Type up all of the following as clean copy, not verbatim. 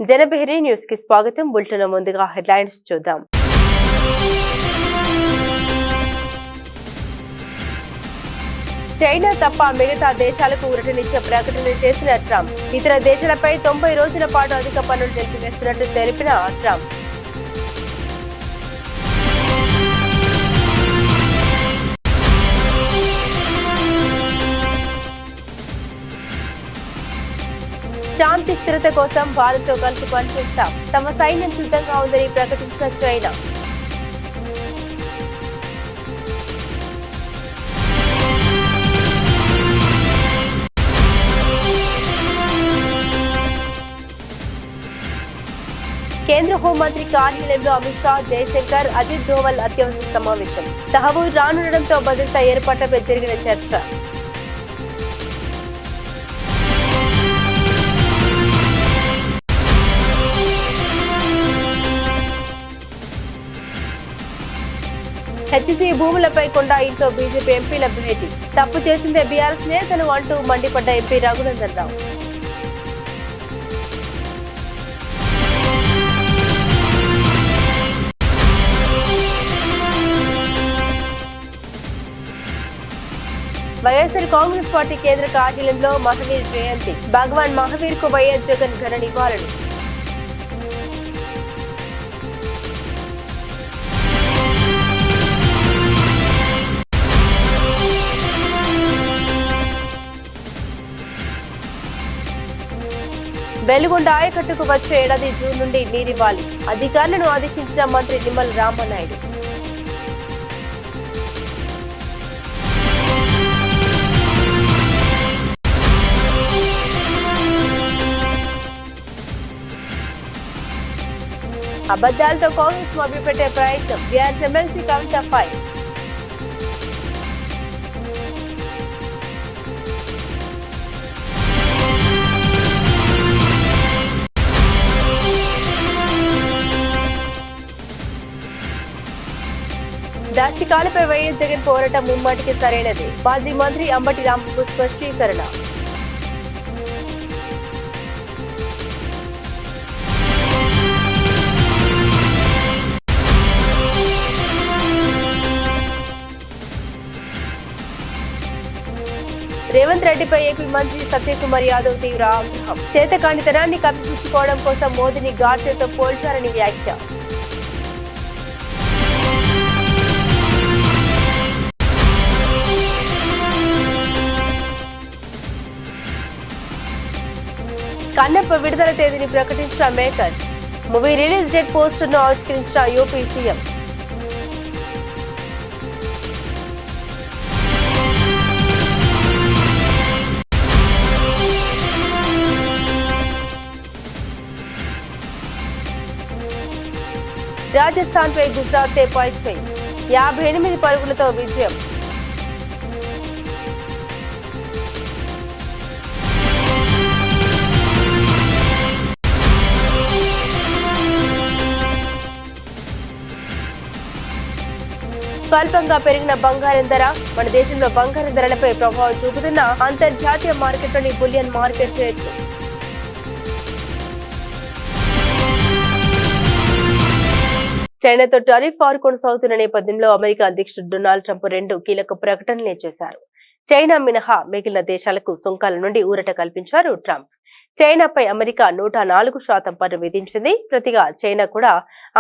జనబెహరి news కి స్వాగతం. Bulletin ముందుగా హెడ్లైన్స్ చూద్దాం. చైనా తప్ప మిగతా దేశాలకు ఊరటనిచ్చే ప్రకటన చేసిన ట్రంప్ ఇతర దేశాలపై 90 రోజుల పాటు అధిక పన్నులు నిలిపివేస్తున్నట్టు తెలిపిన ట్రంప్. శాంతి స్థిరత కోసం భారత్తో కలిసి పనిచేస్తాం. తమ సైన్యం సిద్ధంగా ఉందని ప్రకటించిన చైనా. కేంద్ర హోంమంత్రి కార్యాలయంలో అమిత్ షా, జయశంకర్, అజిత్ దోవల్ అత్యవసర సమావేశం. తహవూర్ రానుండడంతో భద్రతా ఏర్పాట్లపై జరిగిన చర్చ. హెచ్సీ భూములపై కొండా ఇంట్లో బీజేపీ ఎంపీల భేటీ. తప్పు చేసిందే బీఆర్ఎస్ నేతలు అంటూ మండిపడ్డ ఎంపీ రఘునందన్ రావు. వైఎస్ఆర్ కాంగ్రెస్ పార్టీ కేంద్ర కార్యాలయంలో మహావీర్ జయంతి. భగవాన్ మహావీర్ కు వైఎస్ జగన్ ఘన నివాళులు. వెలుగొండ ఆయకట్టుకు వచ్చే ఏడాది జూన్ నుండి నీరివ్వాలి. అధికారులను ఆదేశించిన మంత్రి నిమ్మల రామనాయుడు. అబద్దాలతో కాంగ్రెస్ మభ్యపెట్టే ప్రయత్నం. బీఆర్ఎస్ ఎమ్మెల్సీ కవిత ఫైర్. దాష్టికాలపై వైఎస్ జగన్ పోరాటం ముమ్మాటికి సరైనది. మాజీ మంత్రి అంబటి రాంబాబు స్పష్టీకరణ. రేవంత్ రెడ్డిపై ఏపీ మంత్రి సత్యకుమార్ యాదవ్ తీవ్ర ఆగ్రహం. చేతకానితనాన్ని కప్పిపుచ్చుకోవడం కోసం మోదీని గాడ్సేతో పోల్చారని వ్యాఖ్య. కన్నప్ప విడుదల తేదీని ప్రకటించిన makers. Movie release date poster ను ఆవిష్కరించిన యూపీ సీఎం. రాజస్థాన్ పై గుజరాత్ పై 58 పరుగులతో విజయం. స్వల్పంగా పెరిగిన బంగారం ధర. మన దేశంలో బంగారం ధరలపై ప్రభావం చూపుతున్న అంతర్జాతీయ మార్కెట్లోని బులియన్ మార్కెట్ రేట్లు. చైనాతో టారిఫ్ వార్ కొనసాగుతున్న నేపథ్యంలో అమెరికా అధ్యక్షుడు డొనాల్డ్ ట్రంప్ 2 కీలక ప్రకటనలు చేశారు. చైనా మినహా మిగిలిన దేశాలకు సుంకాల నుండి ఊరట కల్పించారు ట్రంప్. చైనాపై అమెరికా 104% పన్ను విధించింది. ప్రతిగా చైనా కూడా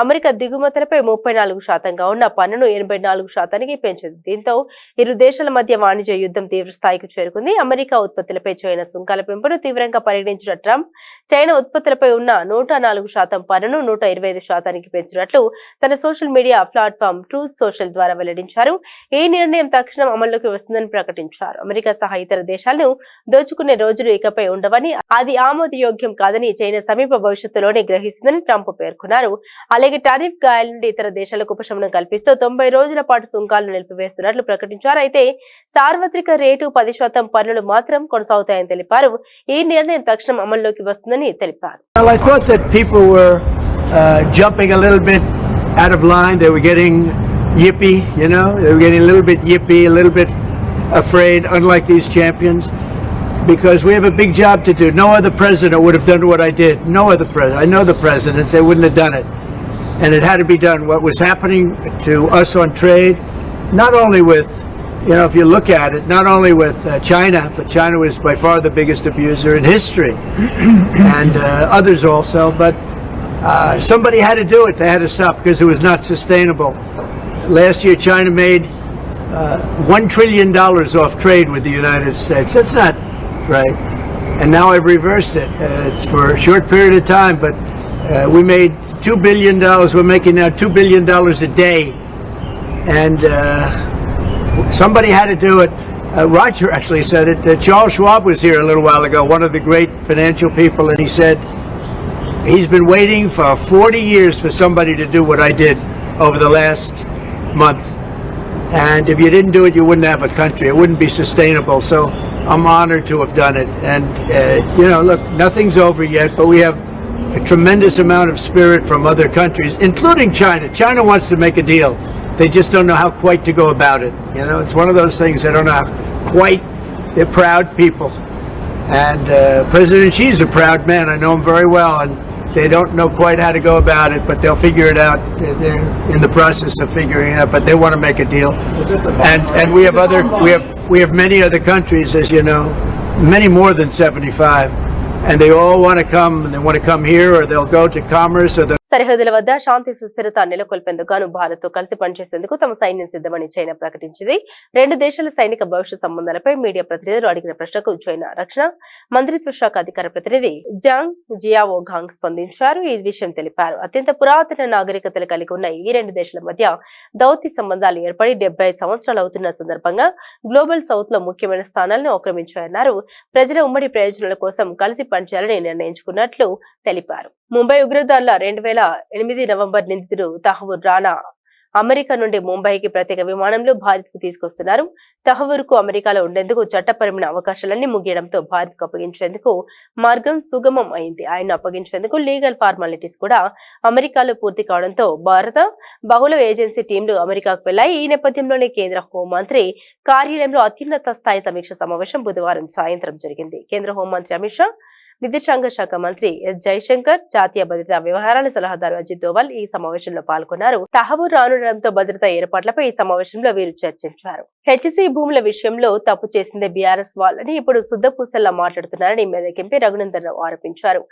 అమెరికా దిగుమతులపై 34%గా ఉన్న పన్నును 84%కి పెంచింది. దీంతో ఇరు దేశాల మధ్య వాణిజ్య యుద్ధం తీవ్ర స్థాయికి చేరుకుంది. అమెరికా ఉత్పత్తులపై చైనా సుంకాల పెంపును తీవ్రంగా పరిగణించిన ట్రంప్ చైనా ఉత్పత్తులపై ఉన్న 104% పన్నును 125%కి పెంచినట్లు తన social media platform truth social ద్వారా వెల్లడించారు. ఈ నిర్ణయం తక్షణం అమల్లోకి వస్తుందని ప్రకటించారు. అమెరికా సహా ఇతర దేశాలను దోచుకునే రోజులు ఇకపై ఉండవని, అది ఆమోదయోగ్యం కాదని చైనా సమీప భవిష్యత్తులోనే గ్రహిస్తుందని ట్రంప్ పేర్కొన్నారు. అలాగే టారిఫ్ గాయాల నుండి ఇతర దేశాలకు ఉపశమనం కల్పిస్తూ 90 రోజుల పాటు సుంకాలను నిలిపివేస్తున్నట్లు ప్రకటించారు. అయితే సార్వత్రిక రేటు 10% పన్నులు మాత్రం కొనసాగుతాయని తెలిపారు. ఈ నిర్ణయం తక్షణం అమల్లోకి వస్తుందని తెలిపారు. afraid, unlike these champions. because we have a big job to do. No other president would have done what I did. No other president. I know the presidents, they wouldn't have done it. And it had to be done. What was happening to us on trade, not only with, if you look at it, not only with China, but China was by far the biggest abuser in history, and others also, but somebody had to do it. They had to stop because it was not sustainable. Last year, China made $1 trillion off trade with the United States. That's not right. And now I've reversed it. It's for a short period of time, but we made $2 billion. We're making now $2 billion a day. And somebody had to do it. Roger actually said it. Charles Schwab was here a little while ago, one of the great financial people, and he said he's been waiting for 40 years for somebody to do what I did over the last month. And if you didn't do it, you wouldn't have a country. It wouldn't be sustainable. So I'm honored to have done it. And, look, nothing's over yet, but we have a tremendous amount of spirit from other countries, including China. China wants to make a deal. They just don't know how quite to go about it. It's one of those things. They don't know how quite. They're proud people. And President Xi's a proud man. I know him very well. And they don't know quite how to go about it, but they'll figure it out. They're in the process of figuring it out, but they want to make a deal. And we have many other countries, as you know, many more than 75. And they all want to come, and they want to come here, or they'll go to commerce, or సరిహద్దుల వద్ద శాంతి సుస్థిరత నెలకొల్పేందుకు గాను భారత్ తో కలిసి పనిచేసేందుకు తమ సైన్యం సిద్ధమని China ప్రకటించింది. రెండు దేశాల సైనిక భవిష్యత్ సంబంధాలపై మీడియా ప్రతినిధులు అడిగిన ప్రశ్నకు చైనా రక్షణ మంత్రిత్వ శాఖ అధికార ప్రతినిధి జాంగ్ జియావో గాంగ్ స్పందించారు. ఈ విషయం తెలిపారు. అత్యంత పురాతన నాగరికతలు కలిగి ఉన్న ఈ రెండు దేశాల మధ్య దౌత్య సంబంధాలు ఏర్పడి 75 సంవత్సరాలు అవుతున్న సందర్భంగా గ్లోబల్ సౌత్ లో ముఖ్యమైన స్థానాలను ఆక్రమించాయన్నారు. ప్రజల ఉమ్మడి ప్రయోజనాల కోసం కలిసి పనిచేయాలని నిర్ణయించుకున్నట్లు తెలిపారు. ముంబై ఉగ్రదాడుల 2008 నవంబర్ నిందితుడు తహవూర్ రాణా అమెరికా నుండి ముంబైకి ప్రత్యేక విమానంలో భారత్ కు తీసుకొస్తున్నారు. తహవూర్ కు అమెరికాలో ఉండేందుకు చట్టపరమైన అవకాశాలన్నీ ముగియడంతో భారత్ కు అప్పగించేందుకు మార్గం సుగమం అయింది. ఆయన అప్పగించేందుకు లీగల్ ఫార్మాలిటీస్ కూడా అమెరికాలో పూర్తి కావడంతో భారత బహుళ ఏజెన్సీ టీంలు అమెరికాకు వెళ్లాయి. ఈ నేపథ్యంలోనే కేంద్ర హోంమంత్రి కార్యాలయంలో అత్యున్నత స్థాయి సమీక్ష సమావేశం బుధవారం సాయంత్రం జరిగింది. కేంద్ర హోంమంత్రి అమిత్ షా, విదేశాంగ శాఖ మంత్రి ఎస్ జైశంకర్, జాతీయ భద్రతా వ్యవహారాల సలహాదారు అజిత్ దోవల్ ఈ సమావేశంలో పాల్గొన్నారు. తహవూర్ రానుండడంతో భద్రతా ఏర్పాట్లపై ఈ సమావేశంలో వీరు చర్చించారు. హెచ్సీ భూముల విషయంలో తప్పు చేసిందే బీఆర్ఎస్ వాళ్ళని ఇప్పుడు శుద్ధపూసల్లా మాట్లాడుతున్నారని మెదక్ ఎంపీ రఘునందన్ రావు ఆరోపించారు.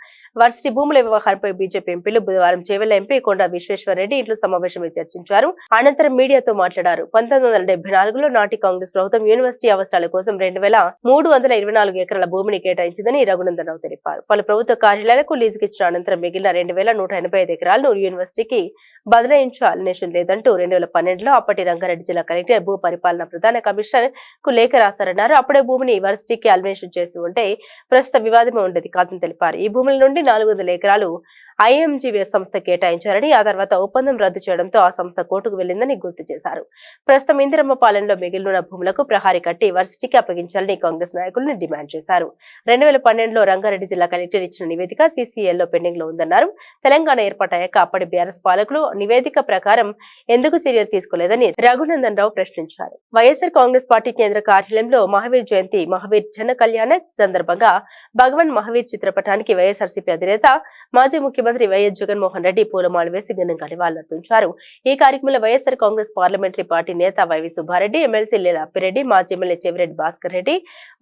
వర్సిటీ భూముల వ్యవహారంపై బీజేపీ ఎంపీలు బుధవారం చేవెళ్ల ఎంపీ కొండా విశ్వేశ్వరరెడ్డి ఇంట్లో సమావేశంలో చర్చించారు. అనంతరం మీడియాతో మాట్లాడారు. 1974లో నాటి కాంగ్రెస్ ప్రభుత్వం యూనివర్సిటీ అవసరాల కోసం 2324 ఎకరాల భూమిని కేటాయించిందని రఘునందన్ రావు తెలిపారు. పలు ప్రభుత్వ కార్యాలయాలకు లీజుకి ఇచ్చిన అనంతరం మిగిలిన 2185 ఎకరాలను యూనివర్సిటీకి బదలాయించాలనే లేదంటూ 2012లో అప్పటి రంగారెడ్డి జిల్లా కలెక్టర్ భూ పరిపాలన ప్రధాన కమిషనర్ కు లేఖ రాశారన్నారు. అప్పుడే భూమిని యూనివర్సిటీకి అల్మినేషన్ చేసి ఉంటే ప్రస్తుత వివాదమే ఉండేది కాదని తెలిపారు. ఈ భూముల నుండి 400 ఎకరాలు ఐఎంజీ సంస్థ కేటాయించారని, ఆ తర్వాత ఒప్పందం రద్దు చేయడంతో ఆ సంస్థ కోర్టుకు వెళ్లిందని గుర్తు చేశారు. ప్రస్తుతం ఇందిరమ్మ పాలనలో మిగిలిన భూములకు ప్రహారీ కట్టి వర్సిటీకి అప్పగించాలని కాంగ్రెస్ నాయకులను డిమాండ్ చేశారు. 2012లో రంగారెడ్డి జిల్లా కలెక్టర్ ఇచ్చిన నివేదిక సీసీఎల్లో పెండింగ్ లో ఉందన్నారు. తెలంగాణ ఏర్పాటయ్యాక అప్పటి బీఆర్ఎస్ పాలకులు నివేదిక ప్రకారం ఎందుకు చర్యలు తీసుకోలేదని రఘునందన్ రావు ప్రశ్నించారు. వైఎస్ఆర్ కాంగ్రెస్ పార్టీ కేంద్ర కార్యాలయంలో మహావీర్ జయంతి మహావీర్ జన కళ్యాణ సందర్భంగా భగవాన్ మహావీర్ చిత్రపటానికి వైఎస్ఆర్సీపీ అధినేత మాజీ ముఖ్యమంత్రి వైఎస్ జగన్మోహన్ రెడ్డి పూలమాల వేసి ఘనంగా నివాళులర్పించారు. ఈ కార్యక్రమంలో వైఎస్ఆర్ కాంగ్రెస్ పార్లమెంటరీ పార్టీ నేత వైవి సుబ్బారెడ్డి, ఎమ్మెల్సీ లీలా అప్పిరెడ్డి, మాజీ ఎమ్మెల్యే చెవిరెడ్డి భాస్కర్ రెడ్డి,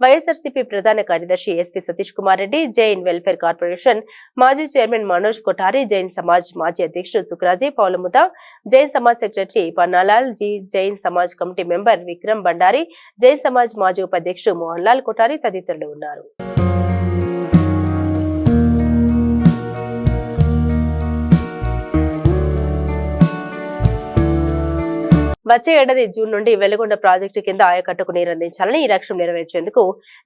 వైఎస్ఆర్సీపీ ప్రధాన కార్యదర్శి SP Satish Kumar Reddy, Jain welfare corporation మాజీ చైర్మన్ మనోజ్ కొఠారి, జైన్ సమాజ్ మాజీ అధ్యక్షుడు సుక్రాజీ పౌలముత, Jain Samaj secretary Pannalal ji, Jain Samaj committee member Vikram Bhandari, Jain Samaj మాజీ ఉపాధ్యక్షుడు మోహన్ లాల్ కొఠారి తదితరులు ఉన్నారు. వచ్చే ఏడాది జూన్ నుండి వెలుగొండ ప్రాజెక్టు కింద ఆయకట్టుకు నీరందించాలని, ఈ లక్ష్యం నెరవేర్చేందుకు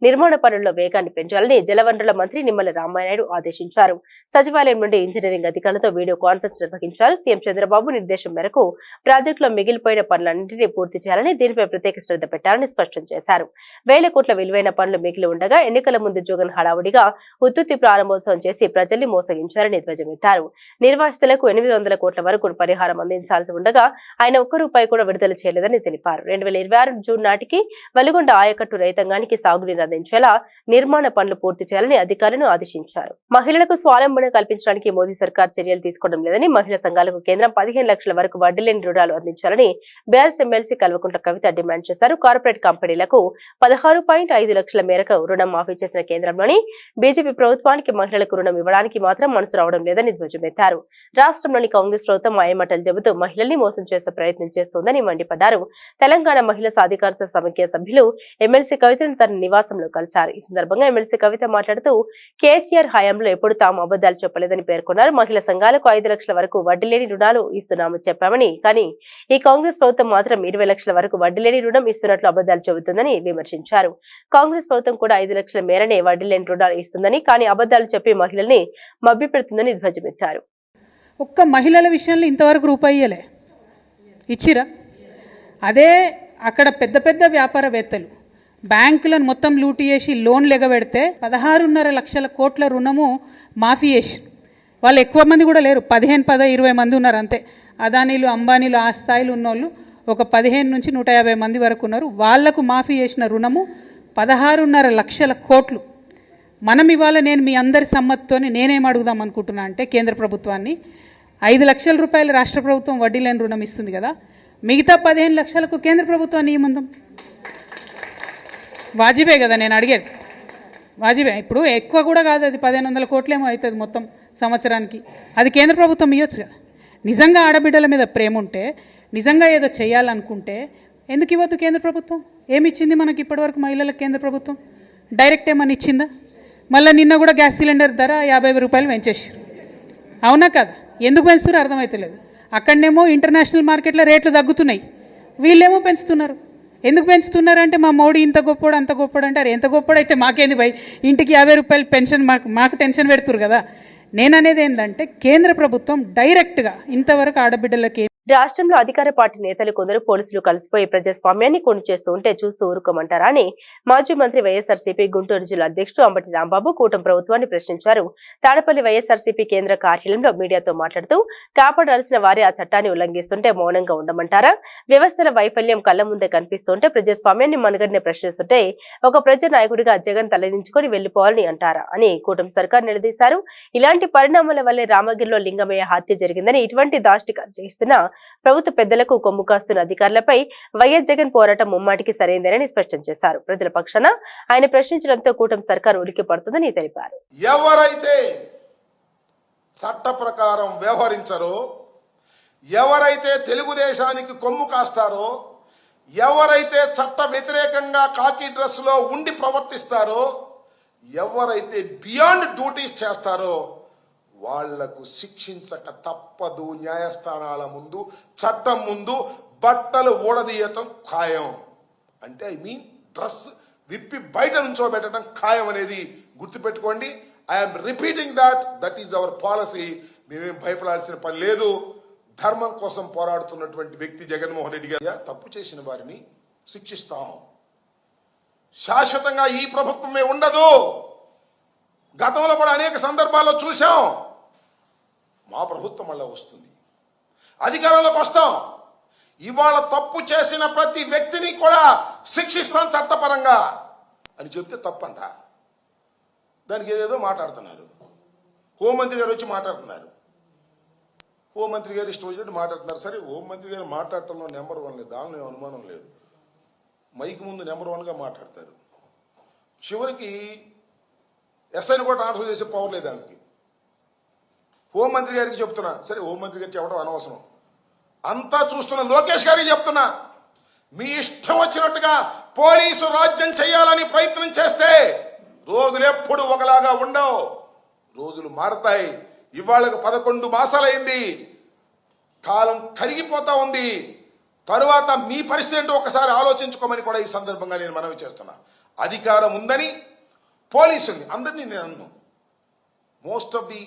నిర్మాణ పనుల్లో వేగాన్ని పెంచాలని జలవనరుల మంత్రి నిమ్మల రామానాయుడు ఆదేశించారు. సచివాలయం నుండి ఇంజనీరింగ్ అధికారులతో వీడియో కాన్ఫరెన్స్ నిర్వహించారు. సీఎం చంద్రబాబు నిర్దేశం మేరకు ప్రాజెక్టులో మిగిలిపోయిన పనులన్నింటినీ పూర్తి చేయాలని, దీనిపై ప్రత్యేక శ్రద్ధ పెట్టాలని స్పష్టం చేశారు. 1000 కోట్ల విలువైన పనులు మిగిలి ఉండగా ఎన్నికల ముందు జగన్ హడావుడిగా ఉత్తుత్తి ప్రారంభోత్సవం చేసి ప్రజల్ని మోసగించారని ధ్వజమెత్తారు. నిర్వాసితులకు 800 కోట్ల వరకు పరిహారం అందించాల్సి ఉండగా ఆయన ఒక్క రూపాయి కూడా విడుదల చేయలేదని తెలిపారు. 2026 జూన్ నాటికి వెలుగొండ ఆయకట్టు రైతాంగానికి సాగునీరు అందించేలా నిర్మాణ పనులు పూర్తి చేయాలని అధికారులను ఆదేశించారు. మహిళలకు స్వావలంబన కల్పించడానికి మోదీ సర్కార్ చర్యలు తీసుకోవడం లేదని, మహిళా సంఘాలకు కేంద్రం 15 లక్షల వరకు వడ్డీ లేని రుణాలు అందించాలని BRS MLC Kalvakuntla Kavitha demand చేశారు. కార్పొరేట్ కంపెనీలకు 16.5 లక్షల మేరకు రుణం మాఫీ చేసిన కేంద్రంలోని బీజేపీ ప్రభుత్వానికి మహిళలకు రుణం ఇవ్వడానికి మాత్రం మనసు రావడం లేదని ధ్వజమెత్తారు. రాష్ట్రంలోని కాంగ్రెస్ ప్రభుత్వం మాయమాటలు చెబుతూ మహిళల్ని మోసం చేసే ప్రయత్నం చేస్తోందని మండిపడ్డారు. తెలంగాణ మహిళా సాధికారత సమైక్య సభ్యులు ఎమ్మెల్సీ కవితను తన నివాసంలో కలిశారు. ఈ సందర్భంగా ఎమ్మెల్సీ కవిత మాట్లాడుతూ కేసీఆర్ హయాంలో ఎప్పుడు తాము అబద్దాలు చెప్పలేదని పేర్కొన్నారు. మహిళా సంఘాలకు 5 లక్షల వరకు వడ్డీ లేని రుణాలు ఇస్తున్నామని చెప్పామని, కానీ ఈ కాంగ్రెస్ ప్రభుత్వం మాత్రం 20 లక్షల వరకు వడ్డీ లేని రుణం ఇస్తున్నట్లు అబద్దాలు చెబుతుందని విమర్శించారు. కాంగ్రెస్ ప్రభుత్వం కూడా 5 లక్షల మేరనే వడ్డీ లేని రుణాలు ఇస్తుందని, కానీ అబద్దాలు చెప్పి మహిళల్ని మభ్యపెడుతుందని ధ్వజమెత్తారు. ఒక్క మహిళల విషయంలో ఇంతవరకు రూపాయి ఇయ్యలే, ఇచ్చిరా? అదే అక్కడ పెద్ద పెద్ద వ్యాపారవేత్తలు బ్యాంకులను మొత్తం లూటీ చేసి లోన్లు ఎగబెడితే 16.5 లక్షల కోట్ల రుణము మాఫీ చేసి, వాళ్ళు ఎక్కువ మంది కూడా లేరు, 15-20 మంది ఉన్నారు అంతే. అదానీలు అంబానీలు ఆ స్థాయిలో ఉన్నోళ్ళు ఒక 15 నుంచి 150 మంది వరకు ఉన్నారు. వాళ్లకు మాఫీ చేసిన రుణము 16.5 లక్షల కోట్లు. మనం ఇవాళ నేను మీ అందరి సమ్మతితోనే నేనేం అడుగుదాం అనుకుంటున్నా అంటే, కేంద్ర ప్రభుత్వాన్ని 5 లక్షల రూపాయలు రాష్ట్ర ప్రభుత్వం వడ్డీ లేని రుణం ఇస్తుంది కదా, మిగతా 15 లక్షలకు కేంద్ర ప్రభుత్వాన్ని ఏమందాం? వాజిబే కదా నేను అడిగేది, వాజిబే. ఇప్పుడు ఎక్కువ కూడా కాదు, అది 1500 కోట్లేమో అవుతుంది మొత్తం సంవత్సరానికి. అది కేంద్ర ప్రభుత్వం ఇవ్వచ్చు కదా. నిజంగా ఆడబిడ్డల మీద ప్రేమ ఉంటే, నిజంగా ఏదో చేయాలనుకుంటే ఎందుకు ఇవ్వద్దు కేంద్ర ప్రభుత్వం? ఏమి ఇచ్చింది మనకి ఇప్పటివరకు మహిళలకు కేంద్ర ప్రభుత్వం? డైరెక్ట్ ఏమని ఇచ్చిందా? మళ్ళీ నిన్న కూడా గ్యాస్ సిలిండర్ ధర 50 రూపాయలు పెంచేసారు, అవునా కదా? ఎందుకు పెంచుతారో అర్థమవుతలేదు. అక్కడనేమో ఇంటర్నేషనల్ మార్కెట్లో రేట్లు తగ్గుతున్నాయి, వీళ్ళేమో పెంచుతున్నారు. ఎందుకు పెంచుతున్నారంటే మా మోడీ ఇంత గొప్పోడు అంత గొప్పోడు అంటారు. ఎంత గొప్పోడైతే మాకేంది భయ్, ఇంటికి 50 రూపాయలు పెన్షన్ మాకు టెన్షన్ పెడుతురు కదా. నేను అనేది ఏంటంటే, కేంద్ర ప్రభుత్వం డైరెక్ట్గా ఇంతవరకు ఆడబిడ్డలకి రాష్ట్రంలో అధికార పార్టీ నేతలు కొందరు పోలీసులు కలిసిపోయి ప్రజాస్వామ్యాన్ని కొను చేస్తూ ఉంటే చూస్తూ ఊరుకోమంటారా అని మాజీ మంత్రి వైఎస్ఆర్సీపీ గుంటూరు జిల్లా అధ్యక్షుడు అంబటి రాంబాబు కూటమి ప్రభుత్వాన్ని ప్రశ్నించారు. తాడపల్లి వైఎస్ఆర్సీపీ కేంద్ర కార్యాలయంలో మీడియాతో మాట్లాడుతూ, కాపాడాల్సిన వారి ఆ చట్టాన్ని ఉల్లంఘిస్తుంటే మౌనంగా ఉండమంటారా? వ్యవస్థల వైఫల్యం కళ్ల ముందే కనిపిస్తుంటే ప్రజాస్వామ్యాన్ని మనుగడని ప్రశ్నిస్తుంటే ఒక ప్రజా నాయకుడిగా జగన్ తలదించుకొని వెళ్లిపోవాలని అంటారా అని కూటమి సర్కార్ నిలదీశారు. ఇలాంటి పరిణామాల వల్లే రామగిరిలో లింగమయ్య హత్య జరిగిందని, ఇటువంటి దాష్టిక చేస్తున్న ప్రభుత్వ పెద్దలకు కొమ్ము కాస్తున్న అధికారులపై వైఎస్ జగన్ పోరాటం ముమ్మాటికి సరైందేనని స్పష్టం చేశారు. ప్రజల పక్షాన ఆయన ప్రశ్నించడంతో కూటమి సర్కారు ఉలిక్కి పడుతుందని తెలిపారు. ఎవరైతే చట్ట ప్రకారం వ్యవహరించరో, ఎవరైతే తెలుగుదేశానికి కొమ్ము కాస్తారో, ఎవరైతే చట్ట వ్యతిరేకంగా కాకి డ్రెస్ లో ఉండి ప్రవర్తిస్తారో, ఎవరైతే బియాండ్ డ్యూటీస్ చేస్తారో వాళ్లకు శిక్షించక తప్పదు. న్యాయస్థానాల ముందు, చట్టం ముందు బట్టలు ఊడదీయటం ఖాయం. అంటే ఐ మీన్ డ్రెస్ విప్పి బయట నుంచోబెట్టడం ఖాయం అనేది గుర్తుపెట్టుకోండి. I'm repeating that is our policy. మేమేం భయపడాల్సిన పని లేదు. ధర్మం కోసం పోరాడుతున్నటువంటి వ్యక్తి జగన్మోహన్ రెడ్డి గారు. తప్పు చేసిన వారిని శిక్షిస్తాం. శాశ్వతంగా ఈ ప్రభుత్వమే ఉండదు. గతంలో కూడా అనేక సందర్భాల్లో చూశాం. మా ప్రభుత్వం మళ్ళా వస్తుంది, అధికారంలోకి వస్తాం. ఇవాళ తప్పు చేసిన ప్రతి వ్యక్తిని కూడా శిక్షిస్తాం చట్టపరంగా అని చెప్తే తప్పంట. దానికి ఏదేదో మాట్లాడుతున్నారు. హోంమంత్రి గారు వచ్చి మాట్లాడుతున్నారు. హోంమంత్రి గారు ఇష్టం వచ్చినట్టు మాట్లాడుతున్నారు. సరే, హోంమంత్రి గారు మాట్లాడటంలో నెంబర్ 1 లేదు, దానిలో అనుమానం లేదు. మైక్ ముందు నెంబర్ 1గా మాట్లాడతారు. చివరికి ఎస్ఐని కూడా ట్రాన్స్ఫర్ చేసే పవర్ లేదు దానికి. హోంమంత్రి గారికి చెప్తున్నా, సరే హోంమంత్రి గారికి చెప్పడం అనవసరం, అంతా చూస్తున్న లోకేష్ గారికి చెప్తున్నా, మీ ఇష్టం వచ్చినట్టుగా పోలీసు రాజ్యం చేయాలని ప్రయత్నం చేస్తే రోజులు ఎప్పుడు ఒకలాగా ఉండవు. రోజులు మారతాయి. ఇవాళకు 11 మాసాలైంది. కాలం కరిగిపోతా ఉంది. తరువాత మీ పరిస్థితి ఏంటో ఒకసారి ఆలోచించుకోమని కూడా ఈ సందర్భంగా నేను మనవి చేస్తున్నా. అధికారం ఉందని పోలీసుల్ని అందరినీ నేను అన్ను. మోస్ట్ ఆఫ్ ది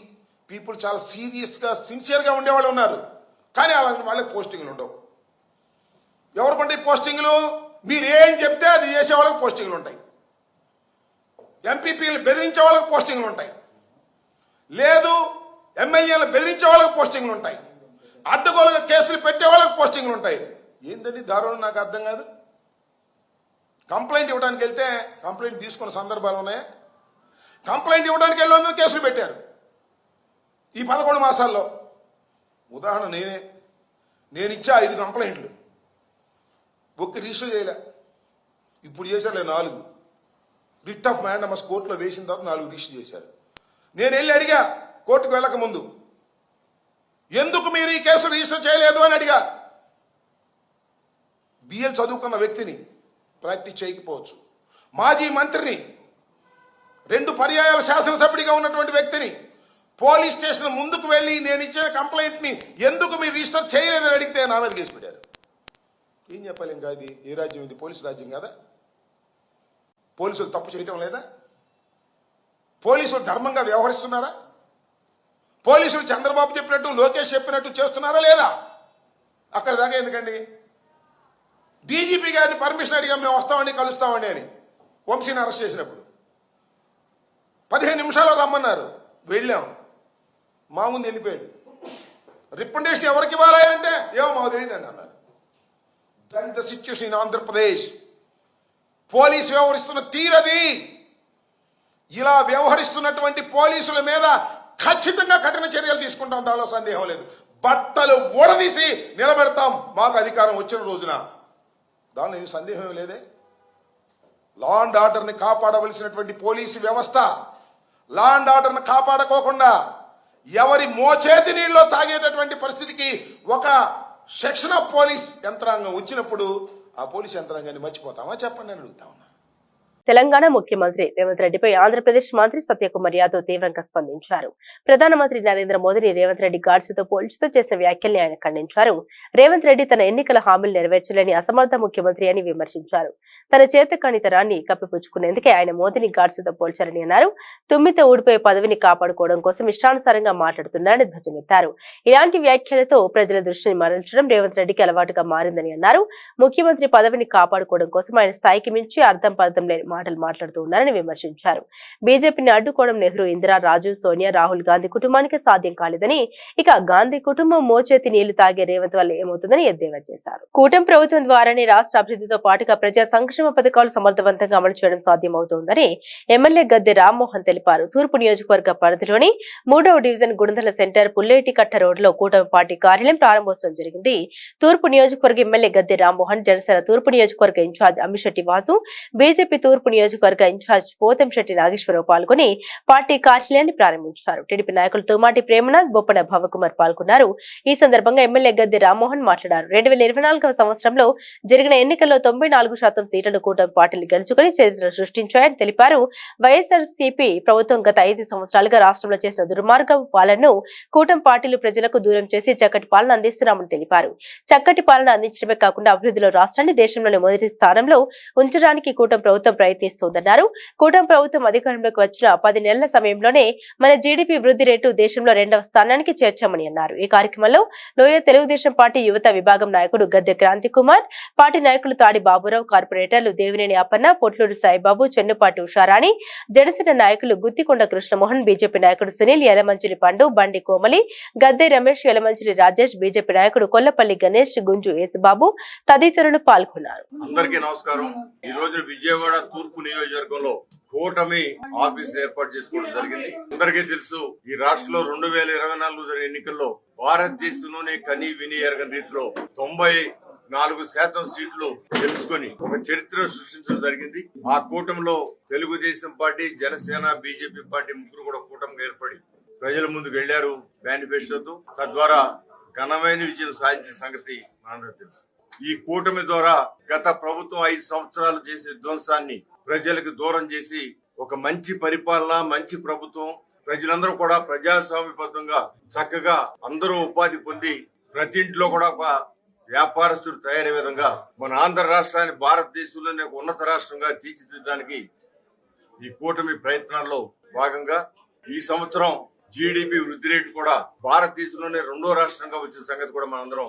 పీపుల్ చాలా సీరియస్ గా, సిన్సియర్ గా ఉండేవాళ్ళు ఉన్నారు. కానీ అలాంటి వాళ్ళకి పోస్టింగ్లు ఉండవు. ఎవరికంటే పోస్టింగ్లు? మీరు ఏం చెప్తే అది చేసే వాళ్ళకి పోస్టింగ్లు ఉంటాయి. ఎంపీపీలు బెదిరించే వాళ్ళకి పోస్టింగ్లు ఉంటాయి. లేదు, ఎమ్మెల్యేలు బెదిరించే వాళ్ళకి పోస్టింగ్లు ఉంటాయి. అడ్డగోలుగా కేసులు పెట్టే వాళ్ళకి పోస్టింగ్లు ఉంటాయి. ఏంటండి దారుణం నాకు అర్థం కాదు. కంప్లైంట్ ఇవ్వడానికి వెళ్తే కంప్లైంట్ తీసుకున్న సందర్భాలు ఉన్నాయా? కంప్లైంట్ ఇవ్వడానికి వెళ్ళి కేసులు పెట్టారు ఈ 11 మాసాల్లో. ఉదాహరణ నేను ఇచ్చా 5 కంప్లైంట్లు, ఒక్క రిజిస్టర్ చేయలే. ఇప్పుడు చేశారులే 4. రిట్ ఆఫ్ మ్యాండమస్ కోర్టులో వేసిన తర్వాత 4 రిజిస్టర్ చేశారు. నేను వెళ్ళి అడిగా కోర్టుకు వెళ్ళక ముందు, ఎందుకు మీరు ఈ కేసు రిజిస్టర్ చేయలేదు అని అడిగా. బిఎల్ చదువుకున్న వ్యక్తిని, ప్రాక్టీస్ చేయకపోవచ్చు, మాజీ మంత్రిని, 2 పర్యాయాల శాసనసభ్యుడిగా ఉన్నటువంటి వ్యక్తిని పోలీస్ స్టేషన్ ముందుకు వెళ్లి నేను ఇచ్చిన కంప్లైంట్ ని ఎందుకు మీరు రిజిస్టర్ చేయలేదని అడిగితే నా మీద కేసు పెట్టారు. ఏం చెప్పాలి ఇంకా? ఇది ఏ రాజ్యం? ఇది పోలీసు రాజ్యం కదా? పోలీసులు తప్పు చేయటం లేదా? పోలీసులు ధర్మంగా వ్యవహరిస్తున్నారా? పోలీసులు చంద్రబాబు చెప్పినట్టు, లోకేష్ చెప్పినట్టు చేస్తున్నారా లేదా? అక్కడ దాకా ఎందుకండి? డీజీపీ గారిని పర్మిషన్ అడిగాం, మేము వస్తామండి, కలుస్తామండి అని. వంశీని అరెస్ట్ చేసినప్పుడు 15 నిమిషాల్లో రమ్మన్నారు, వెళ్ళాం, మా ముందు వెళ్ళిపోయాడు. రిప్రజెంటేషన్ ఎవరికి ఇవ్వాలి అంటే ఏమో మాకు తెలియదండి అన్నారు. That is the situation in Andhra Pradesh. Police వ్యవహరిస్తున్న తీరది. ఇలా వ్యవహరిస్తున్నటువంటి పోలీసుల మీద ఖచ్చితంగా కఠిన చర్యలు తీసుకుంటాం, దానిలో సందేహం లేదు. బట్టలు ఊడదీసి నిలబెడతాం మాకు అధికారం వచ్చిన రోజున, దానిలో ఏం సందేహం లేదే. లా అండ్ ఆర్డర్ని కాపాడవలసినటువంటి పోలీసు వ్యవస్థ లా అండ్ ఆర్డర్ని కాపాడుకోకుండా ఎవరి మోచేతి నీళ్ళలో తాగేటటువంటి పరిస్థితికి ఒక సెక్షన్ ఆఫ్ పోలీస్ యంత్రాంగం వచ్చినప్పుడు ఆ పోలీస్ యంత్రాంగాన్ని మర్చిపోతామా చెప్పండి అని అడుగుతా ఉన్నా. తెలంగాణ ముఖ్యమంత్రి రేవంత్ రెడ్డిపై ఆంధ్రప్రదేశ్ మంత్రి సత్యకుమార్ యాదవ్ తీవ్రంగా స్పందించారు. ప్రధానమంత్రి నరేంద్ర మోదీని రేవంత్ రెడ్డి గాడ్సేతో పోల్చుతూ చేసిన వ్యాఖ్యల్ని ఆయన ఖండించారు. రేవంత్ రెడ్డి తన ఎన్నికల హామీలు నెరవేర్చలేని అసమర్థ ముఖ్యమంత్రి అని విమర్శించారు. తన చేతకానితనాన్ని కప్పిపుచ్చుకునేందుకే ఆయన మోదీని గాడ్సేతో పోల్చారని అన్నారు. తుమ్మితో ఊడిపోయే పదవిని కాపాడుకోవడం కోసం ఇష్టానుసారంగా మాట్లాడుతున్నారని ధ్వజమెత్తారు. ఇలాంటి వ్యాఖ్యలతో ప్రజల దృష్టిని మరల్చడం రేవంత్ రెడ్డికి అలవాటుగా మారిందని అన్నారు. ముఖ్యమంత్రి పదవిని కాపాడుకోవడం కోసం ఆయన స్థాయికి మించి అర్థం పర్థం లేని మాటలు మాట్లాడుతూ ఉన్నారని విమర్శించారు. బీజేపీని అడ్డుకోవడం నెహ్రూ, ఇందిరా, రాజీవ్, సోనియా, రాహుల్ గాంధీ కుటుంబానికి సాధ్యం కాలేదని, ఇక గాంధీ కుటుంబం మోచేతి నీళ్లు తాగే రేవంత్ వల్ల ఏమవుతుందని ఎద్దేవా చేశారు. కూటమి ప్రభుత్వం ద్వారానే రాష్ట్ర అభివృద్ధితో పాటుగా ప్రజా సంక్షేమ పథకాలు సమర్థవంతంగా అమలు చేయడం సాధ్యమవుతోందని ఎమ్మెల్యే గద్దె రామ్మోహన్ తెలిపారు. తూర్పు నియోజకవర్గ పరిధిలోని 3వ డివిజన్ గుణదల సెంటర్ పుల్లేటి కట్ట రోడ్లో కూటమి పార్టీ కార్యాలయం ప్రారంభోత్సవం జరిగింది. తూర్పు నియోజకవర్గ ఎమ్మెల్యే గద్దె రామ్మోహన్, జనసేన తూర్పు నియోజకవర్గ ఇన్ఛార్జ్ అమిశెట్టి వాసు, బీజేపీ తూర్పు నియోజకవర్గ ఇన్ఛార్జ్ పోతంశెట్టి నాగేశ్వరరావు పాల్గొని పార్టీ కార్యాలయాన్ని ప్రారంభించారు. టీడీపీ నాయకులు తుమాటి ప్రేమనాథ్, బొప్పన భవకుమార్ పాల్గొన్నారు. ఈ సందర్భంగా ఎమ్మెల్యే గద్దె రామ్మోహన్ మాట్లాడారు. 2024వ సంవత్సరంలో జరిగిన ఎన్నికల్లో 94% సీట్లను కూటమి పార్టీలు గెలుచుకుని చరిత్ర సృష్టించాయని తెలిపారు. వైఎస్ఆర్సీపీ ప్రభుత్వం గత 5 సంవత్సరాలుగా రాష్ట్రంలో చేసిన దుర్మార్గ పాలనను కూటమి పార్టీలు ప్రజలకు దూరం చేసి చక్కటి పాలన అందిస్తున్నామని తెలిపారు. చక్కటి పాలన అందించడమే కాకుండా అభివృద్ధిలో రాష్ట్రాన్ని దేశంలోని మొదటి స్థానంలో ఉంచడానికి కూటమి ప్రభుత్వం ప్రయత్నిస్తోందన్నారు. కూటమి ప్రభుత్వం అధికారంలోకి వచ్చిన 10 నెలల సమయంలోనే మన జీడీపీ వృద్ధి రేటు దేశంలో 2వ స్థానానికి చేర్చామని అన్నారు. ఈ కార్యక్రమంలో లోయ తెలుగుదేశం పార్టీ యువత విభాగం నాయకుడు గద్దె క్రాంతి కుమార్, పార్టీ నాయకులు తాడి బాబురావు, కార్పొరేటర్లు దేవినేని అప్పన్న, పొట్లూరు సాయిబాబు, చెన్నుపాటి ఉషారాణి, జనసేన నాయకులు గుత్తికొండ కృష్ణమోహన్, బీజేపీ నాయకుడు సునీల్, యలమంచిలి పండు, బండి కోమలి, గద్దె రమేష్, యలమంచిలి రాజేష్, బీజేపీ నాయకుడు కొల్లపల్లి గణేష్, గుంజు యేసుబాబు తదితరులు పాల్గొన్నారు. అందరికీ నమస్కారం. ఈ రోజు విజయవాడ తూర్పు నియోజకవర్గంలో కూటమి ఆఫీస్ ఏర్పాటు చేసుకోవడం జరిగింది. అందరికీ తెలుసు, ఈ రాష్ట్రంలో 2024 జరిగిన ఎన్నికల్లో భారతదేశంలోనే కని విని ఎరగని రీతిలో 94% సీట్లు గెలుచుకొని ఒక చరిత్ర సృష్టించడం జరిగింది. ఆ కూటమిలో Telugu Desam party, Janasena, BJP party ముగ్గురు కూడా కూటమిగా ఏర్పడి ప్రజల ముందుకు వెళ్లారు మేనిఫెస్టోతో. తద్వారా ఘనమైన విజయం సాధించిన సంగతి మనందరికీ తెలుసు. ఈ కూటమి ద్వారా గత ప్రభుత్వం 5 సంవత్సరాలు చేసిన విధ్వంసాన్ని ప్రజలకు దూరం చేసి ఒక మంచి పరిపాలన, మంచి ప్రభుత్వం, ప్రజలందరూ కూడా ప్రజాస్వామ్యబద్ధంగా చక్కగా అందరూ ఉపాధి పొంది ప్రతి ఇంట్లో కూడా ఒక వ్యాపారస్తుడు తయారయ్యే విధంగా మన ఆంధ్ర రాష్ట్రాన్ని భారతదేశంలోనే ఒక ఉన్నత రాష్ట్రంగా తీర్చిదిద్దడానికి ఈ కూటమి ప్రయత్నాల్లో భాగంగా ఈ సంవత్సరం జీడీపీ వృద్ధి రేటు కూడా భారతదేశంలోనే 2వ రాష్ట్రంగా వచ్చిన సంగతి కూడా మనందరం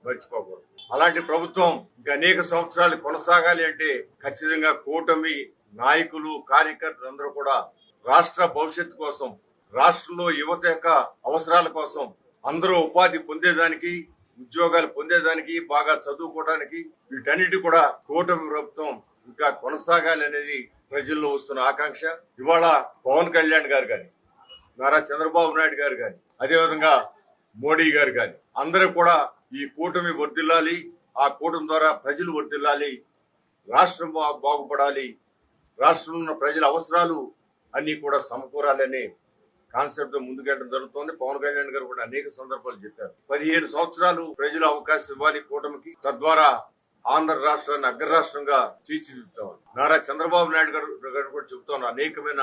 మర్చిపోకూడదు. అలాంటి ప్రభుత్వం ఇంకా అనేక సంవత్సరాలు కొనసాగాలి అంటే ఖచ్చితంగా కూటమి నాయకులు, కార్యకర్తలు అందరూ కూడా రాష్ట్ర భవిష్యత్తు కోసం, రాష్ట్రంలో యువత యొక్క అవసరాల కోసం, అందరూ ఉపాధి పొందేదానికి, ఉద్యోగాలు పొందేదానికి, బాగా చదువుకోవడానికి, వీటన్నిటి కూడా కూటమి ప్రభుత్వం ఇంకా కొనసాగాలి అనేది ప్రజల్లో వస్తున్న ఆకాంక్ష. ఇవాళ పవన్ కళ్యాణ్ గారు కానీ, నారా చంద్రబాబు నాయుడు గారు కానీ, అదేవిధంగా మోడీ గారు కానీ అందరూ కూడా ఈ కూటమి వర్ధిల్లాలి, ఆ కూటమి ద్వారా ప్రజలు వర్ధిల్లాలి, రాష్ట్రం బాగుపడాలి, రాష్ట్రంలో ఉన్న ప్రజల అవసరాలు అన్ని కూడా సమకూరాలనే కాన్సెప్ట్ ముందుకెళ్ళడం జరుగుతోంది. పవన్ కళ్యాణ్ గారు కూడా అనేక సందర్భాలు చెప్పారు. 15 సంవత్సరాలు ప్రజలు అవకాశం ఇవ్వాలి కూటమికి, తద్వారా ఆంధ్ర రాష్ట్రాన్ని అగ్ర రాష్ట్రంగా తీర్చిదిద్దుతాం. నారా చంద్రబాబు నాయుడు గారు కూడా చెబుతాను, అనేకమైన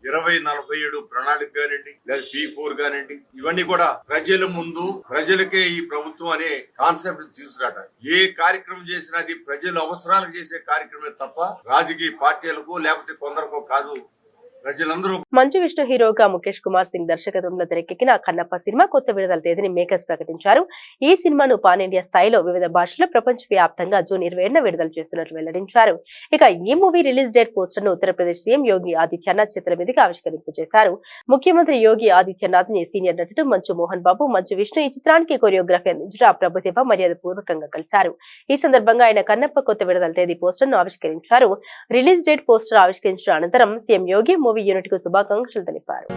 2047 ప్రణాళిక కానివ్వండి, లేదా P4 కానివ్వండి, ఇవన్నీ కూడా ప్రజల ముందు ప్రజలకే ఈ ప్రభుత్వం అనే కాన్సెప్ట్ తీసుకురాట. ఏ కార్యక్రమం చేసినా అది ప్రజల అవసరాలకు చేసే కార్యక్రమే తప్ప రాజకీయ పార్టీలకు లేకపోతే కొందరికో కాదు. ప్రజలందరూ. మంచు విష్ణు హీరోగా ముఖేష్ కుమార్ సింగ్ దర్శకత్వంలో తెరకెక్కిన కన్నప్ప సినిమా కొత్త విడుదల తేదీని మేకర్స్ ప్రకటించారు. ఈ సినిమాను పాన్ ఇండియా స్థాయిలో వివిధ భాషల్లో ప్రపంచ వ్యాప్తంగా జూన్ 27న విడుదల చేస్తున్నట్లు వెల్లడించారు. ఇక ఈ మూవీ రిలీజ్ డేట్ పోస్టర్ ను ఉత్తరప్రదేశ్ సీఎం యోగి ఆదిత్యనాథ్ చేతుల మీదుగా ఆవిష్కరింపు చేశారు. ముఖ్యమంత్రి యోగి ఆదిత్యనాథ్ ని సీనియర్ నటుడు మంచు మోహన్ బాబు, మంచు విష్ణు ఈ చిత్రానికి కొరియోగ్రఫీ అందించిన ప్రభుదేవ మర్యాద పూర్వకంగా కలిశారు. ఈ సందర్భంగా ఆయన కన్నప్ప కొత్త విడుదల తేదీ పోస్టర్ ను ఆవిష్కరించారు. రిలీజ్ డేట్ పోస్టర్ ఆవిష్కరించిన అనంతరం సీఎం యోగి మూవీ యూనిట్ కు శుభాకాంక్షలు తెలిపారు.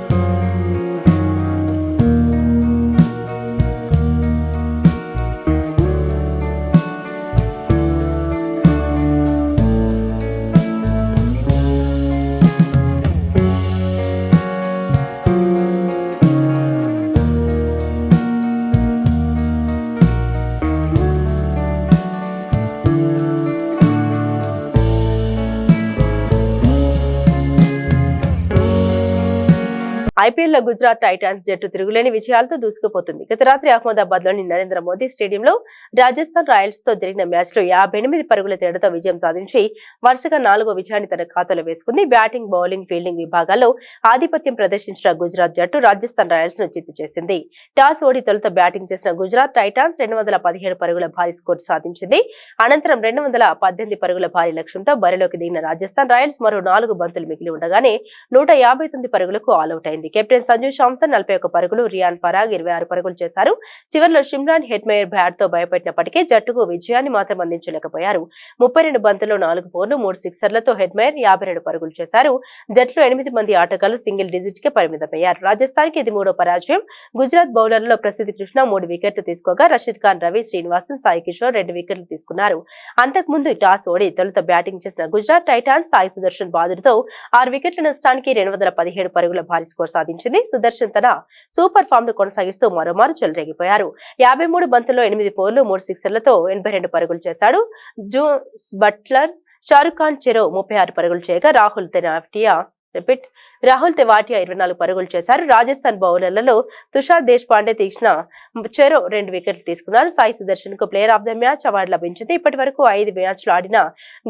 ఐపీఎల్ లో గుజరాత్ టైటాన్స్ జట్టు తిరుగులేని విజయాలతో దూసుకుపోతుంది. గత రాత్రి అహ్మదాబాద్ లోని నరేంద్ర మోదీ స్టేడియంలో రాజస్థాన్ రాయల్స్ తో జరిగిన మ్యాచ్ లో 58 పరుగుల తేడాతో విజయం సాధించి వరుసగా 4వ విజయాన్ని తన ఖాతాలో వేసుకుంది. బ్యాటింగ్, బౌలింగ్, ఫీల్డింగ్ విభాగాల్లో ఆధిపత్యం ప్రదర్శించిన గుజరాత్ జట్టు రాజస్థాన్ రాయల్స్ ను చిత్తు చేసింది. టాస్ ఓడి తొలుత బ్యాటింగ్ చేసిన గుజరాత్ టైటాన్స్ 217 పరుగుల భారీ స్కోర్ సాధించింది. అనంతరం 218 పరుగుల భారీ లక్ష్యంతో బరిలోకి దిగిన రాజస్థాన్ రాయల్స్ మరో 4 బంతులు మిగిలి ఉండగానే 159 పరుగులకు ఆలౌట్ అయింది. కెప్టెన్ సంజు శాంసన్ 41 పరుగులు, రియాన్ పరాగ్ 26 పరుగులు చేశారు. చివర్లో షిమ్రాన్ హెట్మేయర్ బ్యాట్ తో భయపెట్టినప్పటికీ జట్టుకు విజయాన్ని మాత్రం అందించలేకపోయారు. 32 బంతుల్లో 4 ఫోర్లు, 3 సిక్సర్లతో హెట్మేయర్ 52 పరుగులు చేశారు. జట్టులో 8 మంది ఆటగాళ్లు సింగిల్ డిజిట్ కే పరిమితమయ్యారు. రాజస్థాన్ కి ఇది 3వ పరాజయం. గుజరాత్ బౌలర్లలో ప్రసిద్ధి కృష్ణ 3 వికెట్లు తీసుకోగా రషీద్ ఖాన్, రవి శ్రీనివాసన్, సాయి కిషోర్ 2 వికెట్లు తీసుకున్నారు. అంతకుముందు టాస్ ఓడి తొలుత బ్యాటింగ్ చేసిన గుజరాత్ టైటాన్స్ సాయి సుదర్శన్ బాదుడుతో 6 వికెట్ల నష్టానికి 217 పరుగుల భారీ స్కోర్ సాధించింది. సుదర్శన్ తన సూపర్ ఫామ్ ను కొనసాగిస్తూ మరోమారు చెలరేగిపోయారు. 53 బంతుల్లో 8 ఫోర్లు, 3 సిక్సర్లతో 82 పరుగులు చేశాడు. జోస్ బట్లర్, షారుఖ్ ఖాన్ చెరో 36 పరుగులు చేయగా రాహుల్ తెవాటియా 24 పరుగులు చేశారు. రాజస్థాన్ బౌలర్లలో తుషార్ దేశ్ పాండే తీసిన చెరో 2 వికెట్లు తీసుకున్నారు. సాయి సుదర్శన్ కు player of the match award లభించింది. ఇప్పటి వరకు 5 మ్యాచ్లు ఆడిన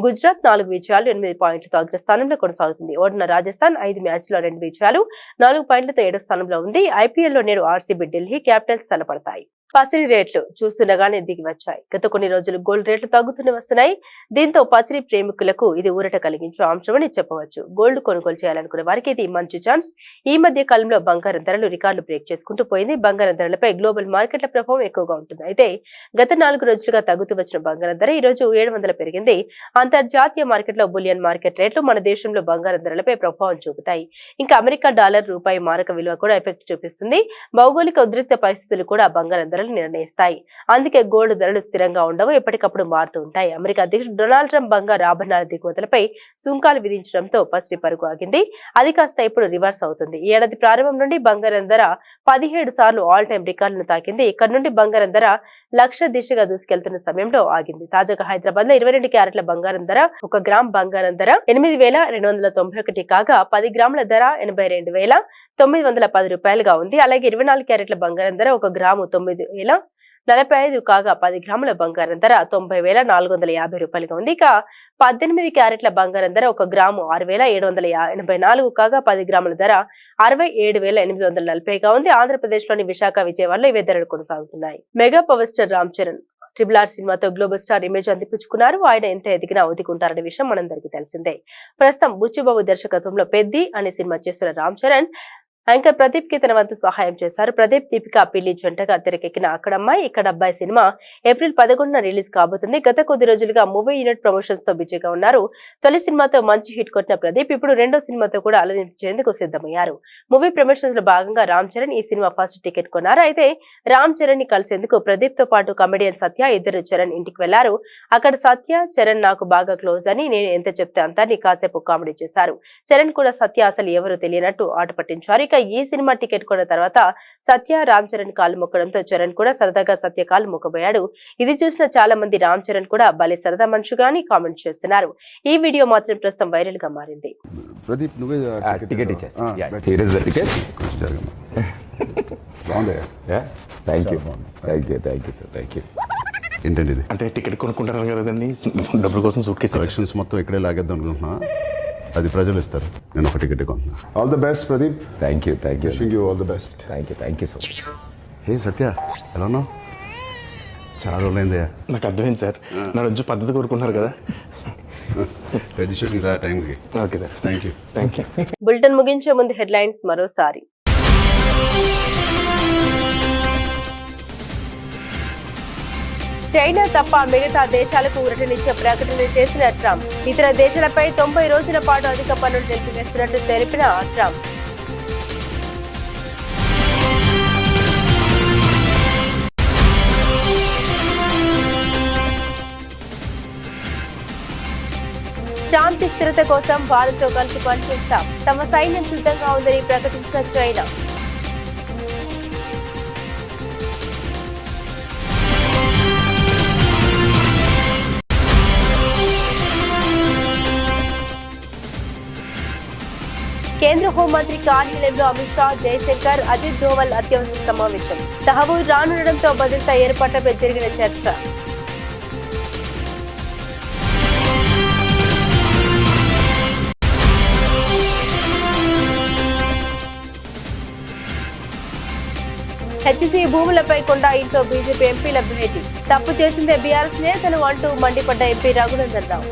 గుజరాత్ 4 విజయాలు, 8 పాయింట్లతో అగ్రస్థానంలో కొనసాగుతుంది. ఓడిన రాజస్థాన్ 5 మ్యాచ్లో 2 విజయాలు, 4 పాయింట్లతో 7వ స్థానంలో ఉంది. ఐపీఎల్ లో నేడు ఆర్సీబీ, ఢిల్లీ క్యాపిటల్స్ తలపడతాయి. పసిడి రేట్లు చూస్తుండగానే దిగి వచ్చాయి. గత కొన్ని రోజులు గోల్డ్ రేట్లు తగ్గుతూనే వస్తున్నాయి. దీంతో పసిడి ప్రేమికులకు ఇది ఊరట కలిగించే అంశమని చెప్పవచ్చు. గోల్డ్ కొనుగోలు చేయాలనుకునే వారికి ఇది మంచి ఛాన్స్. ఈ మధ్య కాలంలో బంగారం ధరలు రికార్డులు బ్రేక్ చేసుకుంటూ పోయింది. బంగారం ధరలపై గ్లోబల్ మార్కెట్ల ప్రభావం ఎక్కువగా ఉంటుంది. అయితే గత 4 రోజులుగా తగ్గుతూ వచ్చిన బంగారం ధర ఈ రోజు 700 పెరిగింది. అంతర్జాతీయ మార్కెట్లో బులియన్ మార్కెట్ రేట్లు మన దేశంలో బంగారం ధరలపై ప్రభావం చూపుతాయి. ఇంకా అమెరికా డాలర్, రూపాయి మారక విలువ కూడా ఎఫెక్ట్ చూపిస్తుంది. భౌగోళిక ఉద్రిక్త పరిస్థితులు కూడా బంగారం ధరలు నిర్ణయిస్తాయి. అందుకే గోల్డ్ ధరలు స్థిరంగా ఉండవు, ఎప్పటికప్పుడు మారుతూ ఉంటాయి. అమెరికా అధ్యక్షుడు డొనాల్డ్ ట్రంప్ బంగారు ఆభరణాల దిగుమతులపై సుంకాలు విధించడంతో పసిడి పరుగు ఆగింది. అది కాస్త ఇప్పుడు రివర్స్ అవుతుంది. ఈ ఏడాది ప్రారంభం నుండి బంగారం ధర 17 సార్లు ఆల్ టైమ్ రికార్డులను తాకింది. ఇక్కడ నుండి బంగారం ధర 1,00,000 దిశగా దూసుకెళ్తున్న సమయంలో ఆగింది. తాజాగా హైదరాబాద్ లో 22 క్యారెట్ల బంగారం ధర 1 గ్రామ్ బంగారం ధర 8,291 కాగా 10 గ్రాముల ధర 82,910 రూపాయలుగా ఉంది. అలాగే 24 క్యారెట్ల బంగారం ధర 1 గ్రాము 9,045 కాగా 10 గ్రాముల బంగారం ధర 90,450 రూపాయలుగా ఉంది. ఇక 18 క్యారెట్ల బంగారం ధర 1 గ్రాము 6,784 కాగా 10 గ్రాముల ధర 67,840గా ఉంది. ఆంధ్రప్రదేశ్ లోని విశాఖ, విజయవాడలో ఇవే ధరలు కొనసాగుతున్నాయి. Mega power star Ram Charan RRR సినిమాతో గ్లోబల్ స్టార్ ఇమేజ్ అందిపుచ్చుకున్నారు. ఆయన ఎంత ఎదిగినా ఒదిగుంటారనే విషయం మనందరికీ తెలిసిందే. ప్రస్తుతం బుచ్చిబాబు దర్శకత్వంలో పెద్ది అనే సినిమా చేస్తున్న రామ్ చరణ్ యాంకర్ ప్రదీప్ కి తన వంతు సహాయం చేశారు. ప్రదీప్, దీపిక పిల్లి జంటగా తెరకెక్కిన అక్కడమ్మాయి ఇక్కడ అబ్బాయి సినిమా ఏప్రిల్ 11న రిలీజ్ కాబోతుంది. గత కొద్ది రోజులుగా మూవీ యూనిట్ ప్రమోషన్స్ తో బిజీగా ఉన్నారు. తొలి సినిమాతో మంచి హిట్ కొట్టిన ప్రదీప్ ఇప్పుడు రెండో సినిమాతో కూడా అలరించేందుకు సిద్ధమయ్యారు. మూవీ ప్రమోషన్స్ లో భాగంగా రామ్ చరణ్ ఈ సినిమా ఫస్ట్ టికెట్ కొన్నారు. అయితే రామ్ చరణ్ ని కలిసేందుకు ప్రదీప్ తో పాటు కమెడియన్ సత్య ఇద్దరు చరణ్ ఇంటికి వెళ్లారు. అక్కడ సత్య, చరణ్ నాకు బాగా క్లోజ్ అని నేను ఎంత చెప్తే అంతా కాసేపు కామెడీ చేశారు. చరణ్ కూడా సత్య అసలు ఎవరు తెలియనట్టు ఆట పట్టించారు. ఇక ఈ సినిమా టికెట్ కొన్న తర్వాత సత్య, రామ్ చరణ్ కాలు మొక్కడంతో చరణ్ కూడా సరదాగా సత్య కాలు మొక్కబోయాడు. ఇది చూసిన చాలా మంది రామ్ చరణ్ కూడా భలే సరదా మనుషుగా అని కామెంట్ చేస్తున్నారు. ఈ వీడియో మాత్రం ప్రస్తుతం వైరల్ గా మారింది. ప్రదీప్ నువ్వే టికెట్ ఇచ్చేస్తా. Here is the ticket. బాగుంది. Thank you sir, thank you. ఏంటండి ఇది? అంటే టికెట్ కొనుక్కుంటారు కదండి, డబ్బుల కోసం సూట్ కేసు కలెక్షన్స్ మొత్తం ఇక్కడే లాగేద్దాం అనుకుంటున్నా. అది ప్రజలు ఇస్తారు. నేను ఒక టికెట్ కొంటున్నా. All the best Pradeep. Thank you wishing you all the best. Thank you so much. Hey Satya, ఎలా ఉన్నావు? చాలా రోజులైందయ్యా. నాకు అర్థమైంది సార్, నా రోజు పద్ధతి కోరుకుంటున్నారు కదా. పెద్ద షూటింగ్ రా టైంకి. Okay sir, thank you. Bulletin ముగించే ముందు హెడ్లైన్స్ మరోసారి. చైనా తప్ప మిగతా దేశాలకు ఊరటనిచ్చే ప్రకటన చేసిన ట్రంప్. ఇతర దేశాలపై 90 రోజుల పాటు అధిక పన్నులు నిలిపివేస్తున్నట్టు తెలిపిన ట్రంప్. శాంతి స్థిరత కోసం భారత్తో కలిసి పనిచేస్తాం. తమ సైన్యం సిద్ధంగా ఉందని ప్రకటించిన చైనా. కేంద్ర హోంమంత్రి కార్యాలయంలో అమిత్ షా, జయశంకర్, అజిత్ దోవల్ అత్యవసర సమావేశం. తహవూర్ రానుండడంతో భద్రతా ఏర్పాట్లపై జరిగిన చర్చ. హెచ్సీ భూములపై కొండా ఇంట్లో బీజేపీ ఎంపీల భేటీ. తప్పు చేసిందే బీఆర్ఎస్ నేతలు అంటూ మండిపడ్డ ఎంపీ రఘునందన్ రావు.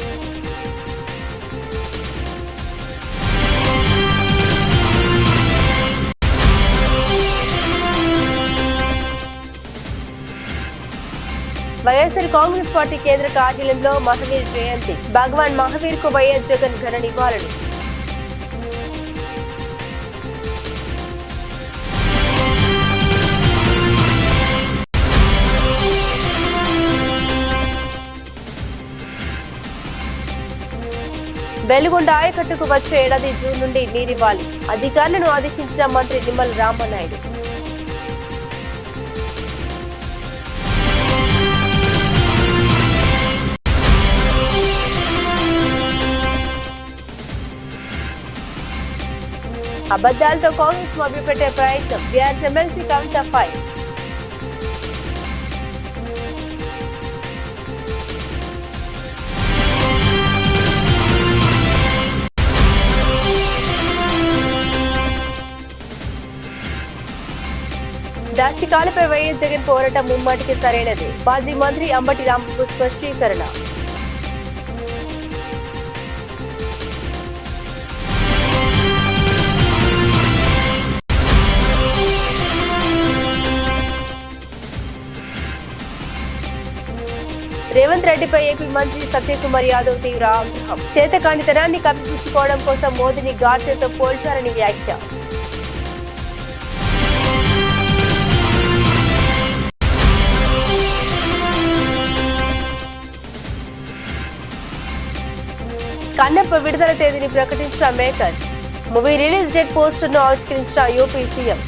వైఎస్ఆర్ కాంగ్రెస్ పార్టీ కేంద్ర కార్యాలయంలో మహావీర్ జయంతి. భగవాన్ మహావీర్ కు వైఎస్ జగన్ ఘన నివాళులు. వెలుగొండ ఆయకట్టుకు వచ్చే ఏడాది జూన్ నుండి నీరివ్వాలి. అధికారులను ఆదేశించిన మంత్రి నిమ్మల రామనాయుడు. అబద్దాలతో కాంగ్రెస్ మభ్యపెట్టే ప్రయత్నం. బీఆర్ఎస్ ఎమ్మెల్సీ కవిత ఫైర్. దాష్టికాలపై వైఎస్ జగన్ పోరాటం ముమ్మాటికి సరైనది. మాజీ మంత్రి అంబటి రాంబాబు స్పష్టీకరణ. రేవంత్ రెడ్డిపై ఏపీ మంత్రి సత్యకుమార్ యాదవ్ తీవ్ర ఆగ్రహం. చేతకానితనాన్ని కప్పిపుచ్చుకోవడం కోసం మోదీని గాడ్సేతో పోల్చారని వ్యాఖ్య. కన్నప్ప విడుదల తేదీని ప్రకటించిన makers. Movie release date poster ను ఆవిష్కరించిన యూపీ సీఎం.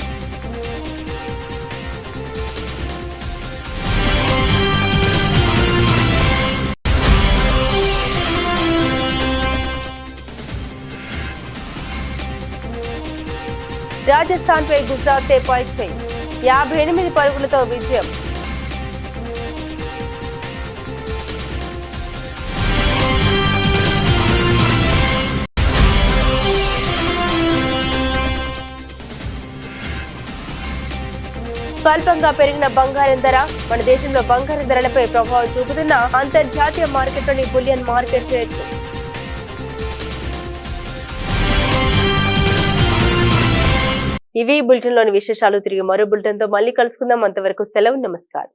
రాజస్థాన్ పై గుజరాత్ పాయింట్స్ 58 పరుగులతో విజయం. స్వల్పంగా పెరిగిన బంగారం ధర. మన దేశంలో బంగారం ధరలపై ప్రభావం చూపుతున్న అంతర్జాతీయ మార్కెట్లోని బులియన్ మార్కెట్ రేట్లు. ఇవి బులెటిన్ లోని విశేషాలు. తిరిగి మరో బులెటిన్ తో మళ్ళీ కలుసుకుందాం. అంతవరకు సెలవు. నమస్కారం.